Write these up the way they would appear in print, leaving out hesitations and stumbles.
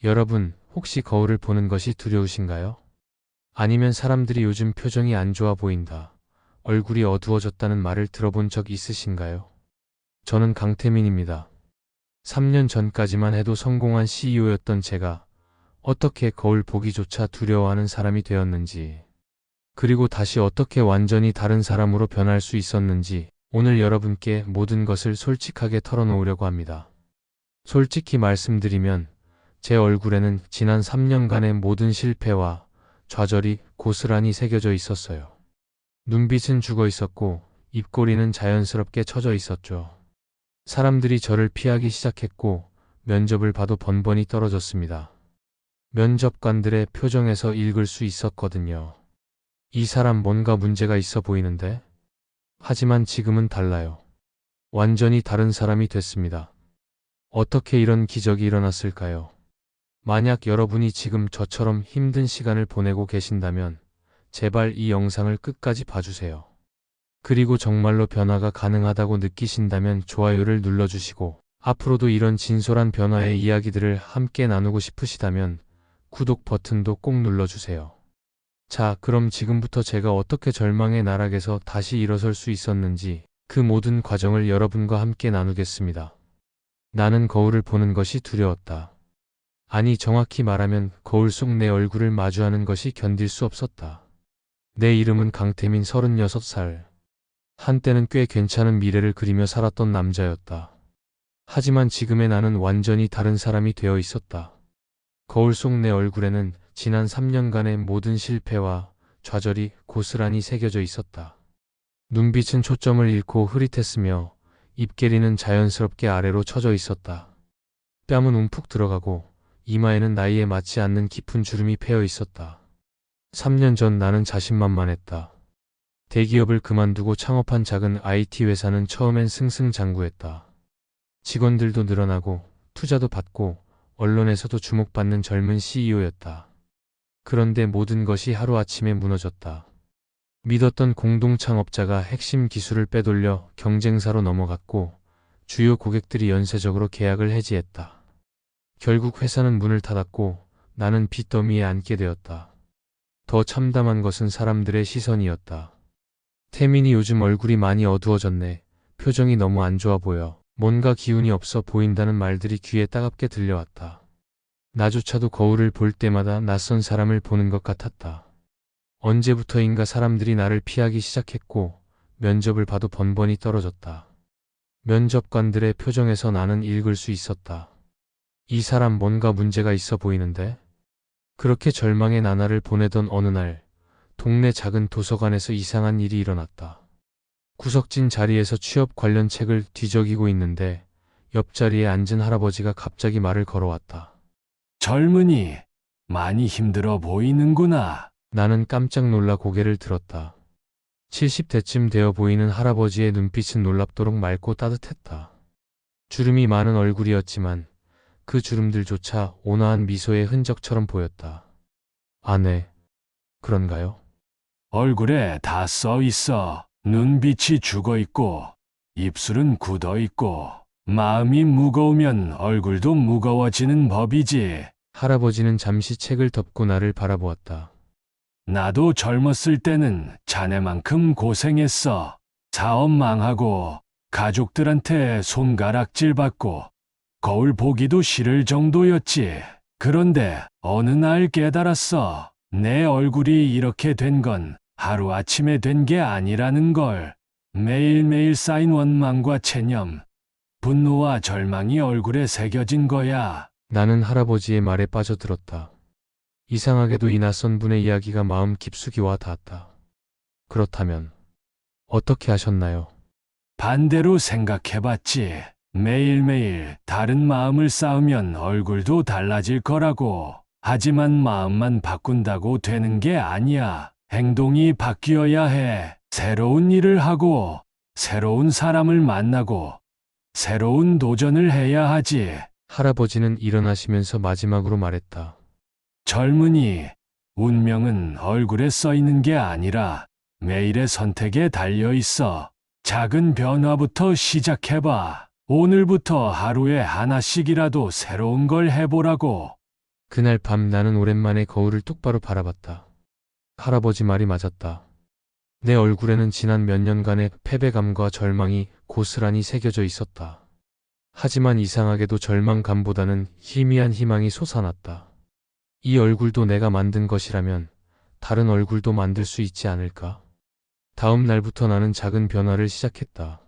여러분, 혹시 거울을 보는 것이 두려우신가요? 아니면 사람들이 요즘 표정이 안 좋아 보인다, 얼굴이 어두워졌다는 말을 들어본 적 있으신가요? 저는 강태민입니다. 3년 전까지만 해도 성공한 CEO였던 제가 어떻게 거울 보기조차 두려워하는 사람이 되었는지, 그리고 다시 어떻게 완전히 다른 사람으로 변할 수 있었는지 오늘 여러분께 모든 것을 솔직하게 털어놓으려고 합니다. 솔직히 말씀드리면 제 얼굴에는 지난 3년간의 모든 실패와 좌절이 고스란히 새겨져 있었어요. 눈빛은 죽어 있었고 입꼬리는 자연스럽게 처져 있었죠. 사람들이 저를 피하기 시작했고 면접을 봐도 번번이 떨어졌습니다. 면접관들의 표정에서 읽을 수 있었거든요. 이 사람 뭔가 문제가 있어 보이는데? 하지만 지금은 달라요. 완전히 다른 사람이 됐습니다. 어떻게 이런 기적이 일어났을까요? 만약 여러분이 지금 저처럼 힘든 시간을 보내고 계신다면 제발 이 영상을 끝까지 봐주세요. 그리고 정말로 변화가 가능하다고 느끼신다면 좋아요를 눌러주시고, 앞으로도 이런 진솔한 변화의 이야기들을 함께 나누고 싶으시다면 구독 버튼도 꼭 눌러주세요. 자, 그럼 지금부터 제가 어떻게 절망의 나락에서 다시 일어설 수 있었는지 그 모든 과정을 여러분과 함께 나누겠습니다. 나는 거울을 보는 것이 두려웠다. 아니, 정확히 말하면 거울 속 내 얼굴을 마주하는 것이 견딜 수 없었다. 내 이름은 강태민, 36살. 한때는 꽤 괜찮은 미래를 그리며 살았던 남자였다. 하지만 지금의 나는 완전히 다른 사람이 되어 있었다. 거울 속 내 얼굴에는 지난 3년간의 모든 실패와 좌절이 고스란히 새겨져 있었다. 눈빛은 초점을 잃고 흐릿했으며 입계리는 자연스럽게 아래로 처져 있었다. 뺨은 움푹 들어가고 이마에는 나이에 맞지 않는 깊은 주름이 패여 있었다. 3년 전 나는 자신만만했다. 대기업을 그만두고 창업한 작은 IT 회사는 처음엔 승승장구했다. 직원들도 늘어나고 투자도 받고 언론에서도 주목받는 젊은 CEO였다. 그런데 모든 것이 하루아침에 무너졌다. 믿었던 공동창업자가 핵심 기술을 빼돌려 경쟁사로 넘어갔고 주요 고객들이 연쇄적으로 계약을 해지했다. 결국 회사는 문을 닫았고 나는 빚더미에 앉게 되었다. 더 참담한 것은 사람들의 시선이었다. 태민이 요즘 얼굴이 많이 어두워졌네. 표정이 너무 안 좋아 보여. 뭔가 기운이 없어 보인다는 말들이 귀에 따갑게 들려왔다. 나조차도 거울을 볼 때마다 낯선 사람을 보는 것 같았다. 언제부터인가 사람들이 나를 피하기 시작했고 면접을 봐도 번번이 떨어졌다. 면접관들의 표정에서 나는 읽을 수 있었다. 이 사람 뭔가 문제가 있어 보이는데? 그렇게 절망의 나날을 보내던 어느 날, 동네 작은 도서관에서 이상한 일이 일어났다. 구석진 자리에서 취업 관련 책을 뒤적이고 있는데 옆자리에 앉은 할아버지가 갑자기 말을 걸어왔다. 젊은이, 많이 힘들어 보이는구나. 나는 깜짝 놀라 고개를 들었다. 70대쯤 되어 보이는 할아버지의 눈빛은 놀랍도록 맑고 따뜻했다. 주름이 많은 얼굴이었지만 그 주름들조차 온화한 미소의 흔적처럼 보였다. 아, 네. 그런가요? 얼굴에 다 써 있어. 눈빛이 죽어 있고, 입술은 굳어 있고, 마음이 무거우면 얼굴도 무거워지는 법이지. 할아버지는 잠시 책을 덮고 나를 바라보았다. 나도 젊었을 때는 자네만큼 고생했어. 사업 망하고, 가족들한테 손가락질 받고, 거울 보기도 싫을 정도였지. 그런데 어느 날 깨달았어. 내 얼굴이 이렇게 된 건 하루아침에 된 게 아니라는 걸. 매일매일 쌓인 원망과 체념, 분노와 절망이 얼굴에 새겨진 거야. 나는 할아버지의 말에 빠져들었다. 이상하게도 이 낯선 분의 이야기가 마음 깊숙이 와 닿았다. 그렇다면 어떻게 하셨나요? 반대로 생각해봤지. 매일매일 다른 마음을 쌓으면 얼굴도 달라질 거라고. 하지만 마음만 바꾼다고 되는 게 아니야. 행동이 바뀌어야 해. 새로운 일을 하고, 새로운 사람을 만나고, 새로운 도전을 해야 하지. 할아버지는 일어나시면서 마지막으로 말했다. 젊은이, 운명은 얼굴에 써 있는 게 아니라 매일의 선택에 달려 있어. 작은 변화부터 시작해봐. 오늘부터 하루에 하나씩이라도 새로운 걸 해보라고. 그날 밤 나는 오랜만에 거울을 똑바로 바라봤다. 할아버지 말이 맞았다. 내 얼굴에는 지난 몇 년간의 패배감과 절망이 고스란히 새겨져 있었다. 하지만 이상하게도 절망감보다는 희미한 희망이 솟아났다. 이 얼굴도 내가 만든 것이라면 다른 얼굴도 만들 수 있지 않을까? 다음 날부터 나는 작은 변화를 시작했다.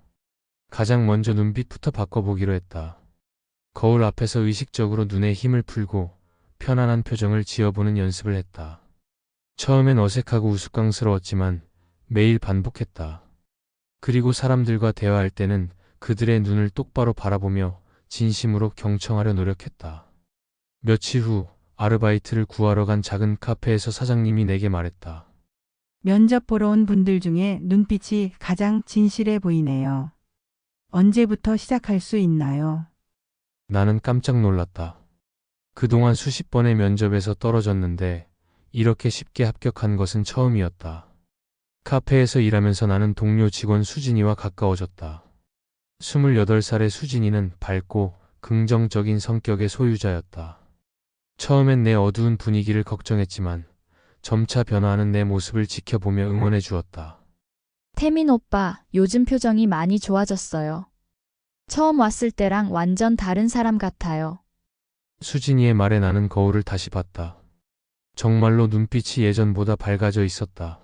가장 먼저 눈빛부터 바꿔보기로 했다. 거울 앞에서 의식적으로 눈에 힘을 풀고 편안한 표정을 지어보는 연습을 했다. 처음엔 어색하고 우스꽝스러웠지만 매일 반복했다. 그리고 사람들과 대화할 때는 그들의 눈을 똑바로 바라보며 진심으로 경청하려 노력했다. 며칠 후 아르바이트를 구하러 간 작은 카페에서 사장님이 내게 말했다. 면접 보러 온 분들 중에 눈빛이 가장 진실해 보이네요. 언제부터 시작할 수 있나요? 나는 깜짝 놀랐다. 그동안 수십 번의 면접에서 떨어졌는데 이렇게 쉽게 합격한 것은 처음이었다. 카페에서 일하면서 나는 동료 직원 수진이와 가까워졌다. 28살의 수진이는 밝고 긍정적인 성격의 소유자였다. 처음엔 내 어두운 분위기를 걱정했지만 점차 변화하는 내 모습을 지켜보며 응원해 주었다. 태민 오빠, 요즘 표정이 많이 좋아졌어요. 처음 왔을 때랑 완전 다른 사람 같아요. 수진이의 말에 나는 거울을 다시 봤다. 정말로 눈빛이 예전보다 밝아져 있었다.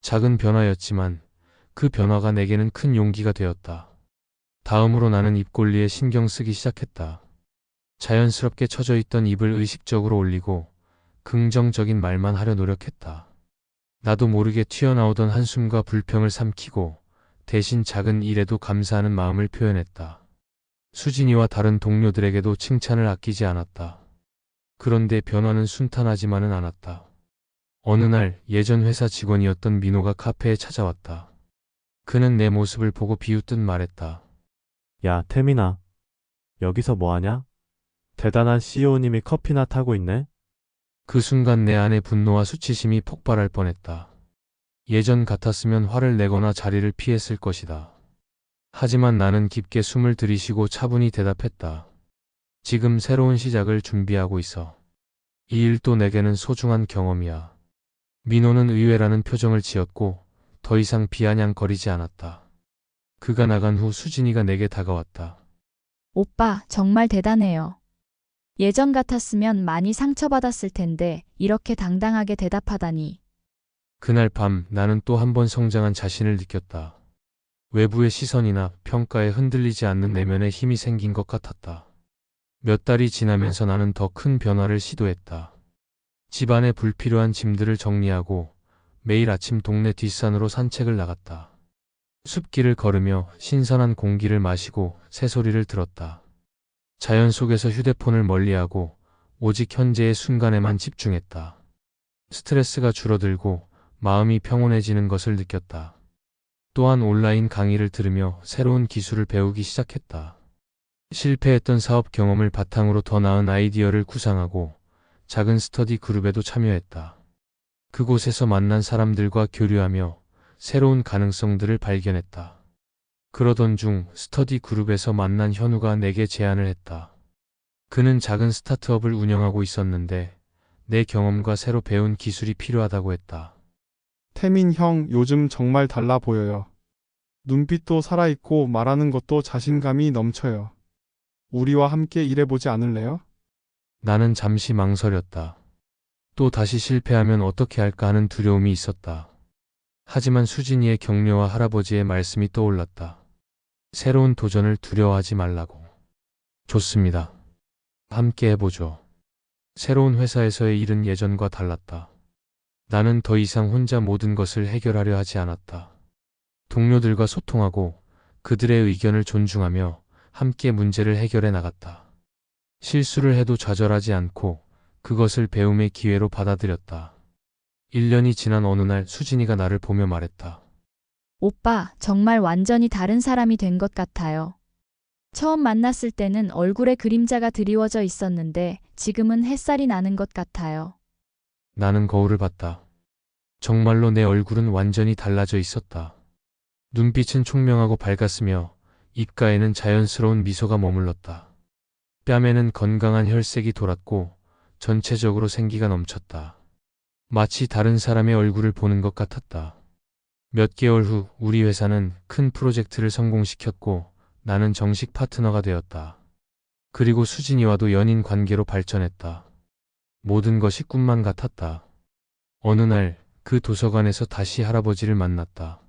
작은 변화였지만 그 변화가 내게는 큰 용기가 되었다. 다음으로 나는 입꼬리에 신경 쓰기 시작했다. 자연스럽게 처져 있던 입을 의식적으로 올리고 긍정적인 말만 하려 노력했다. 나도 모르게 튀어나오던 한숨과 불평을 삼키고 대신 작은 일에도 감사하는 마음을 표현했다. 수진이와 다른 동료들에게도 칭찬을 아끼지 않았다. 그런데 변화는 순탄하지만은 않았다. 어느 날 예전 회사 직원이었던 민호가 카페에 찾아왔다. 그는 내 모습을 보고 비웃듯 말했다. 야, 태민아. 여기서 뭐하냐? 대단한 CEO님이 커피나 타고 있네? 그 순간 내 안의 분노와 수치심이 폭발할 뻔했다. 예전 같았으면 화를 내거나 자리를 피했을 것이다. 하지만 나는 깊게 숨을 들이쉬고 차분히 대답했다. 지금 새로운 시작을 준비하고 있어. 이 일도 내게는 소중한 경험이야. 민호는 의외라는 표정을 지었고 더 이상 비아냥거리지 않았다. 그가 나간 후 수진이가 내게 다가왔다. 오빠, 정말 대단해요. 예전 같았으면 많이 상처받았을 텐데 이렇게 당당하게 대답하다니. 그날 밤 나는 또 한 번 성장한 자신을 느꼈다. 외부의 시선이나 평가에 흔들리지 않는 내면에 힘이 생긴 것 같았다. 몇 달이 지나면서 나는 더 큰 변화를 시도했다. 집안의 불필요한 짐들을 정리하고 매일 아침 동네 뒷산으로 산책을 나갔다. 숲길을 걸으며 신선한 공기를 마시고 새소리를 들었다. 자연 속에서 휴대폰을 멀리하고 오직 현재의 순간에만 집중했다. 스트레스가 줄어들고 마음이 평온해지는 것을 느꼈다. 또한 온라인 강의를 들으며 새로운 기술을 배우기 시작했다. 실패했던 사업 경험을 바탕으로 더 나은 아이디어를 구상하고 작은 스터디 그룹에도 참여했다. 그곳에서 만난 사람들과 교류하며 새로운 가능성들을 발견했다. 그러던 중 스터디 그룹에서 만난 현우가 내게 제안을 했다. 그는 작은 스타트업을 운영하고 있었는데 내 경험과 새로 배운 기술이 필요하다고 했다. 태민 형, 요즘 정말 달라 보여요. 눈빛도 살아있고 말하는 것도 자신감이 넘쳐요. 우리와 함께 일해보지 않을래요? 나는 잠시 망설였다. 또 다시 실패하면 어떻게 할까 하는 두려움이 있었다. 하지만 수진이의 격려와 할아버지의 말씀이 떠올랐다. 새로운 도전을 두려워하지 말라고. 좋습니다. 함께 해보죠. 새로운 회사에서의 일은 예전과 달랐다. 나는 더 이상 혼자 모든 것을 해결하려 하지 않았다. 동료들과 소통하고 그들의 의견을 존중하며 함께 문제를 해결해 나갔다. 실수를 해도 좌절하지 않고 그것을 배움의 기회로 받아들였다. 1년이 지난 어느 날 수진이가 나를 보며 말했다. 오빠, 정말 완전히 다른 사람이 된 것 같아요. 처음 만났을 때는 얼굴에 그림자가 드리워져 있었는데 지금은 햇살이 나는 것 같아요. 나는 거울을 봤다. 정말로 내 얼굴은 완전히 달라져 있었다. 눈빛은 총명하고 밝았으며 입가에는 자연스러운 미소가 머물렀다. 뺨에는 건강한 혈색이 돌았고 전체적으로 생기가 넘쳤다. 마치 다른 사람의 얼굴을 보는 것 같았다. 몇 개월 후 우리 회사는 큰 프로젝트를 성공시켰고 나는 정식 파트너가 되었다. 그리고 수진이와도 연인 관계로 발전했다. 모든 것이 꿈만 같았다. 어느 날 그 도서관에서 다시 할아버지를 만났다.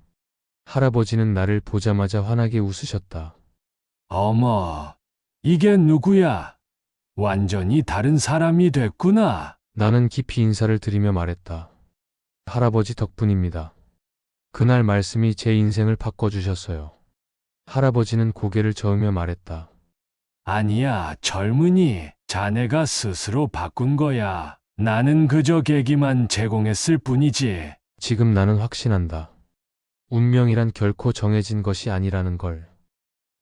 할아버지는 나를 보자마자 환하게 웃으셨다. 어머, 이게 누구야? 완전히 다른 사람이 됐구나. 나는 깊이 인사를 드리며 말했다. 할아버지 덕분입니다. 그날 말씀이 제 인생을 바꿔주셨어요. 할아버지는 고개를 저으며 말했다. 아니야, 젊은이. 자네가 스스로 바꾼 거야. 나는 그저 계기만 제공했을 뿐이지. 지금 나는 확신한다. 운명이란 결코 정해진 것이 아니라는 걸.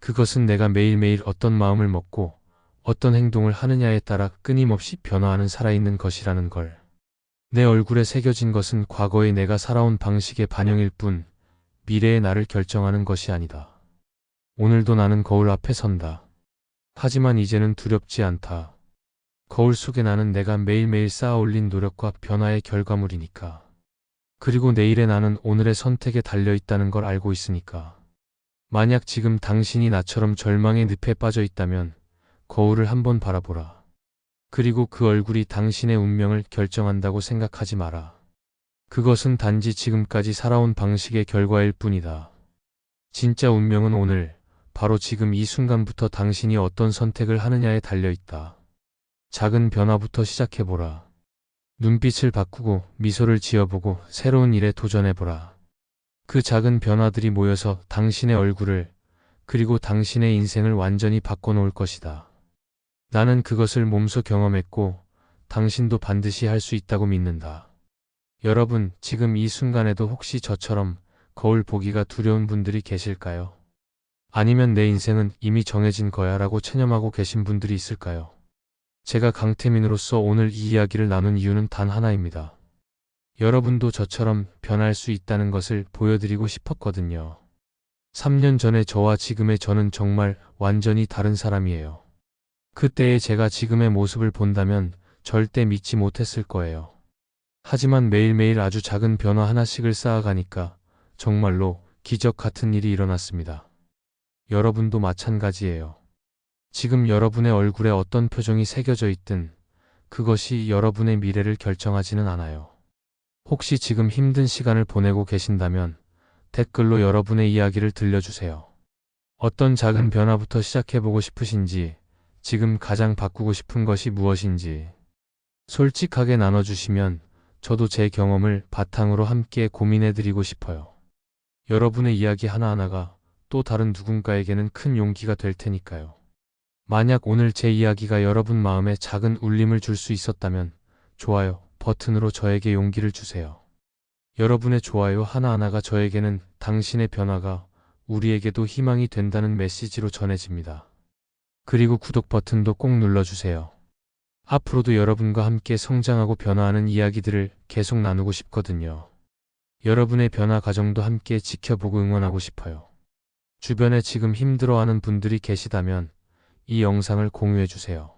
그것은 내가 매일매일 어떤 마음을 먹고 어떤 행동을 하느냐에 따라 끊임없이 변화하는 살아있는 것이라는 걸. 내 얼굴에 새겨진 것은 과거의 내가 살아온 방식의 반영일 뿐 미래의 나를 결정하는 것이 아니다. 오늘도 나는 거울 앞에 선다. 하지만 이제는 두렵지 않다. 거울 속에 나는 내가 매일매일 쌓아올린 노력과 변화의 결과물이니까. 그리고 내일의 나는 오늘의 선택에 달려있다는 걸 알고 있으니까. 만약 지금 당신이 나처럼 절망의 늪에 빠져 있다면 거울을 한번 바라보라. 그리고 그 얼굴이 당신의 운명을 결정한다고 생각하지 마라. 그것은 단지 지금까지 살아온 방식의 결과일 뿐이다. 진짜 운명은 오늘, 바로 지금 이 순간부터 당신이 어떤 선택을 하느냐에 달려있다. 작은 변화부터 시작해보라. 눈빛을 바꾸고 미소를 지어보고 새로운 일에 도전해보라. 그 작은 변화들이 모여서 당신의 얼굴을, 그리고 당신의 인생을 완전히 바꿔놓을 것이다. 나는 그것을 몸소 경험했고 당신도 반드시 할 수 있다고 믿는다. 여러분, 지금 이 순간에도 혹시 저처럼 거울 보기가 두려운 분들이 계실까요? 아니면 내 인생은 이미 정해진 거야 라고 체념하고 계신 분들이 있을까요? 제가 강태민으로서 오늘 이 이야기를 나눈 이유는 단 하나입니다. 여러분도 저처럼 변할 수 있다는 것을 보여드리고 싶었거든요. 3년 전의 저와 지금의 저는 정말 완전히 다른 사람이에요. 그때의 제가 지금의 모습을 본다면 절대 믿지 못했을 거예요. 하지만 매일매일 아주 작은 변화 하나씩을 쌓아가니까 정말로 기적 같은 일이 일어났습니다. 여러분도 마찬가지예요. 지금 여러분의 얼굴에 어떤 표정이 새겨져 있든 그것이 여러분의 미래를 결정하지는 않아요. 혹시 지금 힘든 시간을 보내고 계신다면 댓글로 여러분의 이야기를 들려주세요. 어떤 작은 변화부터 시작해보고 싶으신지, 지금 가장 바꾸고 싶은 것이 무엇인지 솔직하게 나눠주시면 저도 제 경험을 바탕으로 함께 고민해드리고 싶어요. 여러분의 이야기 하나하나가 또 다른 누군가에게는 큰 용기가 될 테니까요. 만약 오늘 제 이야기가 여러분 마음에 작은 울림을 줄 수 있었다면 좋아요 버튼으로 저에게 용기를 주세요. 여러분의 좋아요 하나하나가 저에게는 당신의 변화가 우리에게도 희망이 된다는 메시지로 전해집니다. 그리고 구독 버튼도 꼭 눌러주세요. 앞으로도 여러분과 함께 성장하고 변화하는 이야기들을 계속 나누고 싶거든요. 여러분의 변화 과정도 함께 지켜보고 응원하고 싶어요. 주변에 지금 힘들어하는 분들이 계시다면 이 영상을 공유해주세요.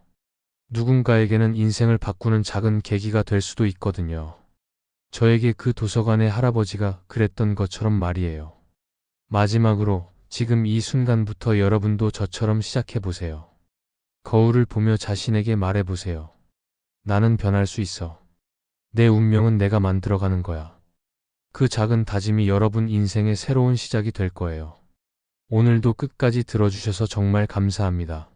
누군가에게는 인생을 바꾸는 작은 계기가 될 수도 있거든요. 저에게 그 도서관의 할아버지가 그랬던 것처럼 말이에요. 마지막으로 지금 이 순간부터 여러분도 저처럼 시작해보세요. 거울을 보며 자신에게 말해보세요. 나는 변할 수 있어. 내 운명은 내가 만들어가는 거야. 그 작은 다짐이 여러분 인생의 새로운 시작이 될 거예요. 오늘도 끝까지 들어주셔서 정말 감사합니다.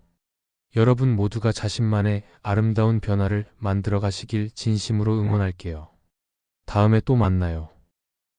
여러분 모두가 자신만의 아름다운 변화를 만들어 가시길 진심으로 응원할게요. 다음에 또 만나요.